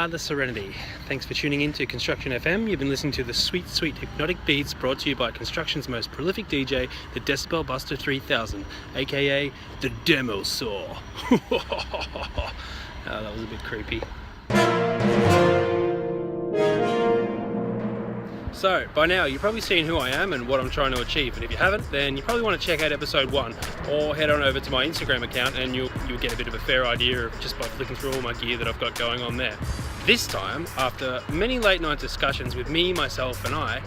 the Serenity. Thanks for tuning in to Construction FM. You've been listening to the sweet, sweet hypnotic beats brought to you by construction's most prolific DJ, the Decibel Buster 3000, aka the Demo Saw. Oh, that was a bit creepy. So, by now you've probably seen who I am and what I'm trying to achieve, and if you haven't, then you probably want to check out episode 1, or head on over to my Instagram account and you'll get a bit of a fair idea of just by flicking through all my gear that I've got going on there. This time, after many late night discussions with me, myself and I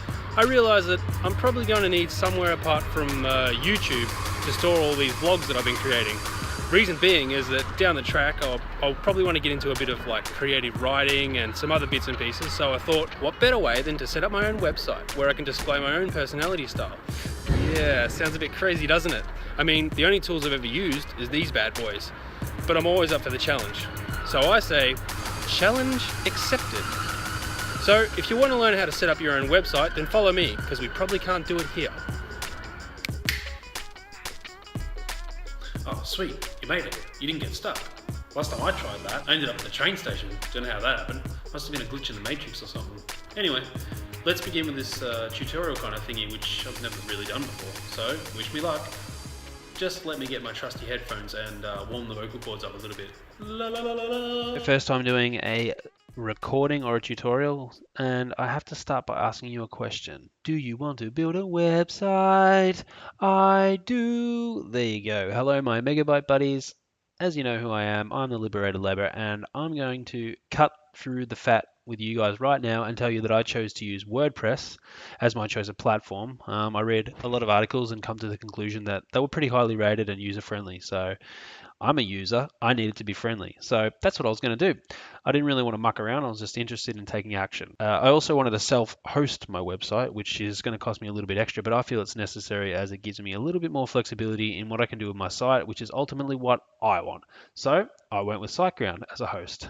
realised that I'm probably going to need somewhere apart from YouTube to store all these vlogs that I've been creating. Reason being is that down the track I'll probably want to get into a bit of like creative writing and some other bits and pieces, so I thought what better way than to set up my own website where I can display my own personality style. Yeah, sounds a bit crazy, doesn't it? I mean, the only tools I've ever used is these bad boys, but I'm always up for the challenge. So I say, challenge accepted. So if you want to learn how to set up your own website, then follow me, because we probably can't do it here. Oh, sweet, you made it. You didn't get stuck. Last time I tried that, I ended up at the train station. Don't know how that happened. Must have been a glitch in the Matrix or something. Anyway, let's begin with this tutorial kind of thingy, which I've never really done before. So, wish me luck. Just let me get my trusty headphones and warm the vocal cords up a little bit. La la la la la. First time doing a recording or a tutorial, and I have to start by asking you a question. Do you want to build a website? I do. There you go. Hello, my megabyte buddies. As you know who I am, I'm the Liberated Labor, and I'm going to cut through the fat with you guys right now and tell you that I chose to use WordPress as my chosen platform. I read a lot of articles and come to the conclusion that they were pretty highly rated and user-friendly. So I'm a user, I needed to be friendly. So that's what I was going to do. I didn't really want to muck around, I was just interested in taking action. I also wanted to self-host my website, which is going to cost me a little bit extra, but I feel it's necessary as it gives me a little bit more flexibility in what I can do with my site, which is ultimately what I want. So I went with SiteGround as a host,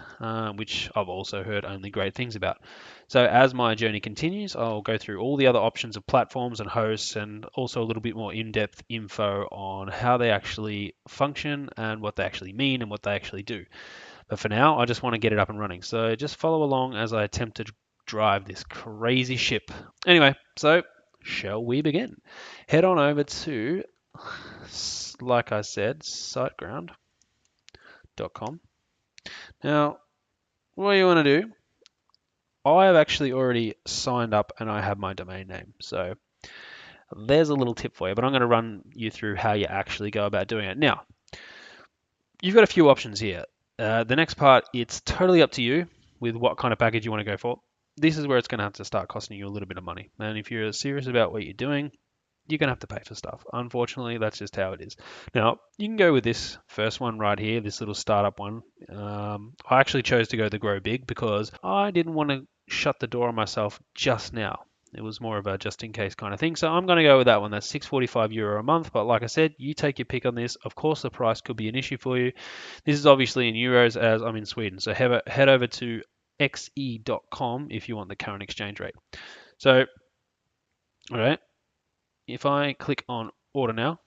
which I've also heard only great things about. So as my journey continues, I'll go through all the other options of platforms and hosts, and also a little bit more in-depth info on how they actually function and what they actually mean and what they actually do. But for now, I just want to get it up and running. So just follow along as I attempt to drive this crazy ship. Anyway, so shall we begin? Head on over to, like I said, siteground.com. Now, what you want to do, I have actually already signed up and I have my domain name. So there's a little tip for you, but I'm going to run you through how you actually go about doing it. Now, you've got a few options here. The next part, it's totally up to you with what kind of package you want to go for. This is where it's going to have to start costing you a little bit of money. And if you're serious about what you're doing, you're going to have to pay for stuff. Unfortunately, that's just how it is. Now, you can go with this first one right here, this little startup one. I actually chose to go the Grow Big because I didn't want to shut the door on myself just now. It was more of a just in case kind of thing. So I'm going to go with that one. That's €645 a month. But like I said, you take your pick on this. Of course, the price could be an issue for you. This is obviously in euros as I'm in Sweden. So head over to xe.com if you want the current exchange rate. So, all right. If I click on order now,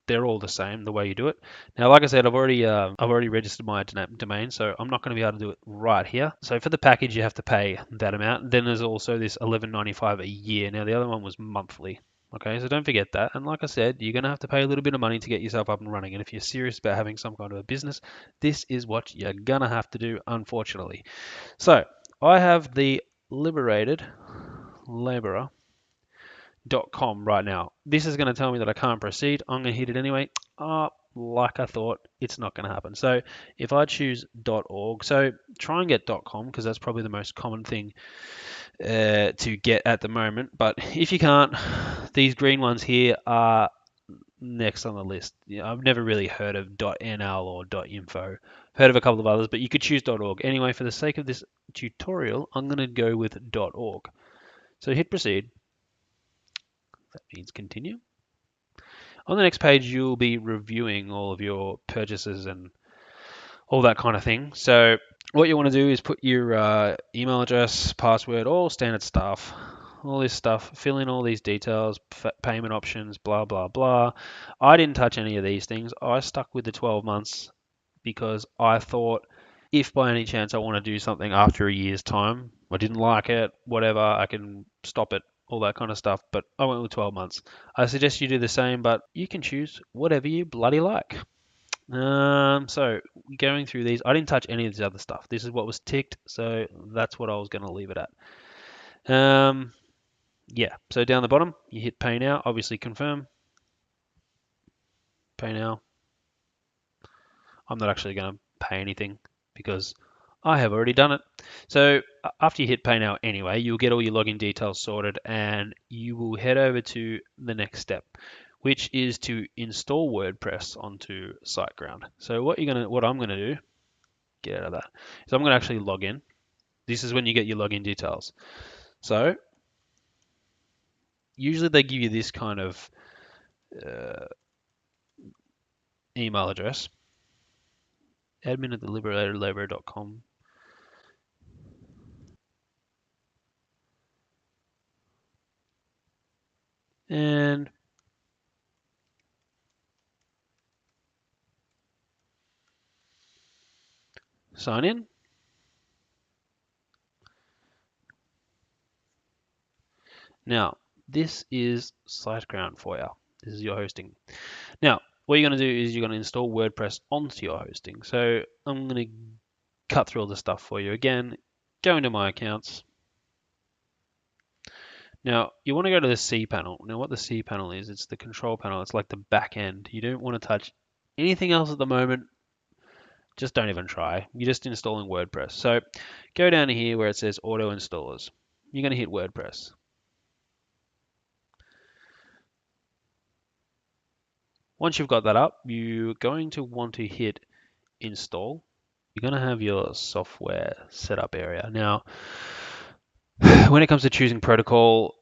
they're all the same the way you do it. Now, like I said, I've already registered my domain, so I'm not going to be able to do it right here. So for the package, you have to pay that amount. Then there's also this $11.95 a year. Now, the other one was monthly. Okay, so don't forget that. And like I said, you're going to have to pay a little bit of money to get yourself up and running. And if you're serious about having some kind of a business, this is what you're going to have to do, unfortunately. So I have the Liberated Laborer.com right now. This is going to tell me that I can't proceed. I'm going to hit it anyway. Like I thought, it's not going to happen. So if I choose .org, so try and get .com because that's probably the most common thing to get at the moment. But if you can't, these green ones here are next on the list. I've never really heard of .nl or .info. I've heard of a couple of others, but you could choose .org. Anyway, for the sake of this tutorial, I'm going to go with .org. So hit proceed. That means continue. On the next page, you'll be reviewing all of your purchases and all that kind of thing. So what you want to do is put your email address, password, all standard stuff, all this stuff, fill in all these details, payment options, blah, blah, blah. I didn't touch any of these things. I stuck with the 12 months because I thought If by any chance I want to do something after a year's time, I didn't like it, whatever, I can stop it, all that kind of stuff. But I went with 12 months. I suggest you do the same, but you can choose whatever you bloody like. So going through these, I didn't touch any of this other stuff. This is what was ticked, so that's what I was going to leave it at. Yeah, so down the bottom, you hit pay now, obviously confirm, pay now. I'm not actually going to pay anything because I have already done it. So after you hit pay now anyway, you'll get all your login details sorted and you will head over to the next step, which is to install WordPress onto SiteGround. So what I'm going to do, get out of that, is I'm going to actually log in. This is when you get your login details. So usually they give you this kind of email address, admin@liberatedlabor.com. And sign in. Now, this is SiteGround for you. This is your hosting. Now, what you're going to do is you're going to install WordPress onto your hosting. So I'm going to cut through all the stuff for you again. Go into my accounts. Now, you want to go to the C panel. Now, what the C panel is, it's the control panel. It's like the back end. You don't want to touch anything else at the moment. Just don't even try. You're just installing WordPress. So go down here where it says auto installers. You're going to hit WordPress. Once you've got that up, you're going to want to hit install. You're going to have your software setup area. Now, when it comes to choosing protocol,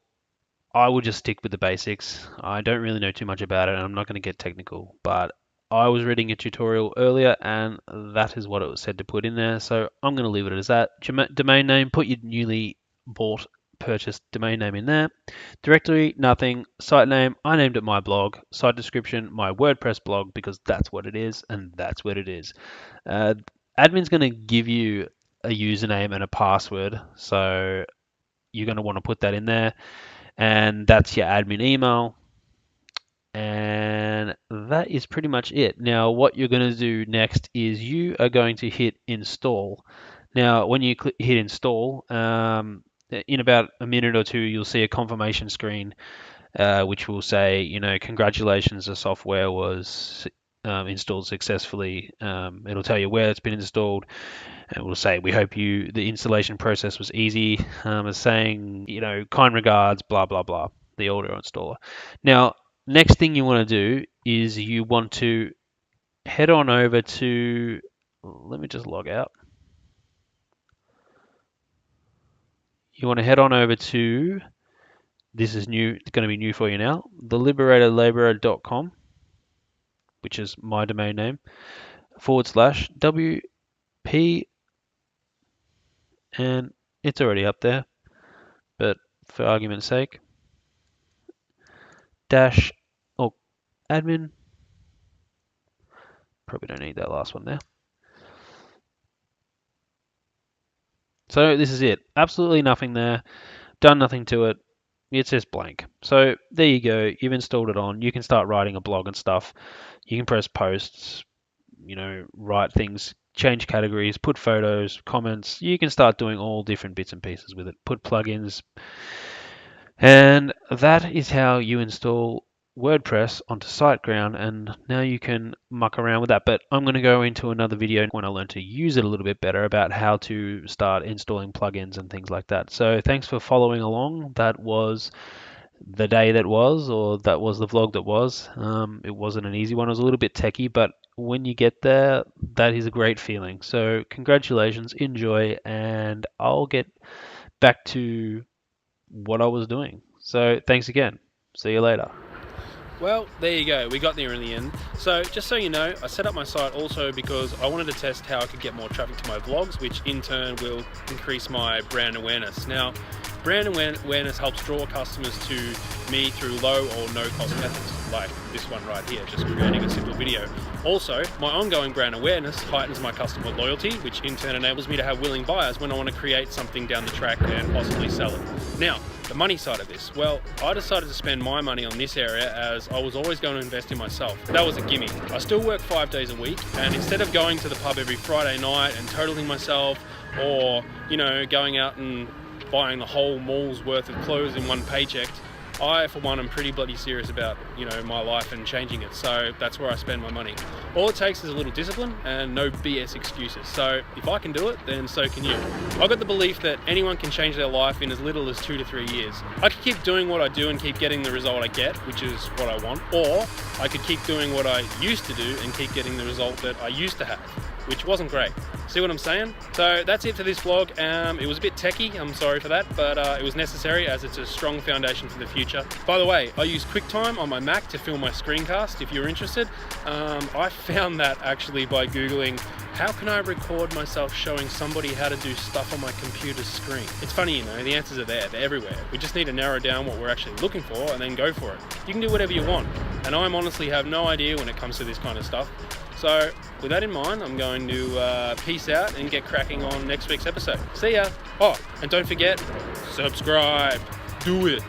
I will just stick with the basics. I don't really know too much about it, and I'm not going to get technical, but I was reading a tutorial earlier, and that is what it was said to put in there, so I'm going to leave it as that. Domain name, put your newly purchased domain name in there. Directory, nothing. Site name, I named it my blog. Site description, my WordPress blog, because that's what it is, and that's what it is. Admin's going to give you a username and a password, so you're going to want to put that in there. And that's your admin email. And that is pretty much it. Now, what you're going to do next is you are going to hit install. Now, when you hit install, in about a minute or two, you'll see a confirmation screen, which will say, congratulations, the software was installed successfully. It'll tell you where it's been installed. It will say, we hope the installation process was easy. It's saying, kind regards, blah, blah, blah, the auto installer. Now, next thing you want to do is you want to head on over to, let me just log out. You want to head on over to, this is new, it's going to be new for you now, the liberatedlabor.com, which is my domain name, /WP, and it's already up there, but for argument's sake, admin, probably don't need that last one there. So this is it, absolutely nothing there, done nothing to it, it's just blank. So there you go, you've installed it on, you can start writing a blog and stuff, you can press posts, write things, change categories, put photos, comments, you can start doing all different bits and pieces with it, put plugins, and that is how you install WordPress onto SiteGround, and now you can muck around with that. But I'm going to go into another video when I learn to use it a little bit better about how to start installing plugins and things like that. So thanks for following along. That was the day that was, or that was the vlog that was. It wasn't an easy one. It was a little bit techie, but when you get there, that is a great feeling. So congratulations, enjoy, and I'll get back to what I was doing. So thanks again. See you later. Well, there you go, we got there in the end. So just so you know, I set up my site also because I wanted to test how I could get more traffic to my vlogs, which in turn will increase my brand awareness. Now, brand awareness helps draw customers to me through low or no cost methods. like this one right here, just creating a simple video. Also, my ongoing brand awareness heightens my customer loyalty, which in turn enables me to have willing buyers when I want to create something down the track and possibly sell it. Now, the money side of this, well, I decided to spend my money on this area as I was always going to invest in myself. That was a gimme. I still work 5 days a week, and instead of going to the pub every Friday night and totaling myself, or, you know, going out and buying the whole mall's worth of clothes in one paycheck, I, for one, am pretty bloody serious about, you know, my life and changing it. So that's where I spend my money. All it takes is a little discipline and no BS excuses. So if I can do it, then so can you. I've got the belief that anyone can change their life in as little as 2 to 3 years. I could keep doing what I do and keep getting the result I get, which is what I want, or I could keep doing what I used to do and keep getting the result that I used to have, which wasn't great. See what I'm saying? So that's it for this vlog. It was a bit techie, I'm sorry for that, but it was necessary as it's a strong foundation for the future. By the way, I use QuickTime on my Mac to film my screencast if you're interested. I found that actually by Googling, how can I record myself showing somebody how to do stuff on my computer screen? It's funny, you know, the answers are there, they're everywhere. We just need to narrow down what we're actually looking for and then go for it. You can do whatever you want. And I honestly have no idea when it comes to this kind of stuff. So with that in mind, I'm going to peace out and get cracking on next week's episode. See ya. Oh, and don't forget, subscribe. Do it.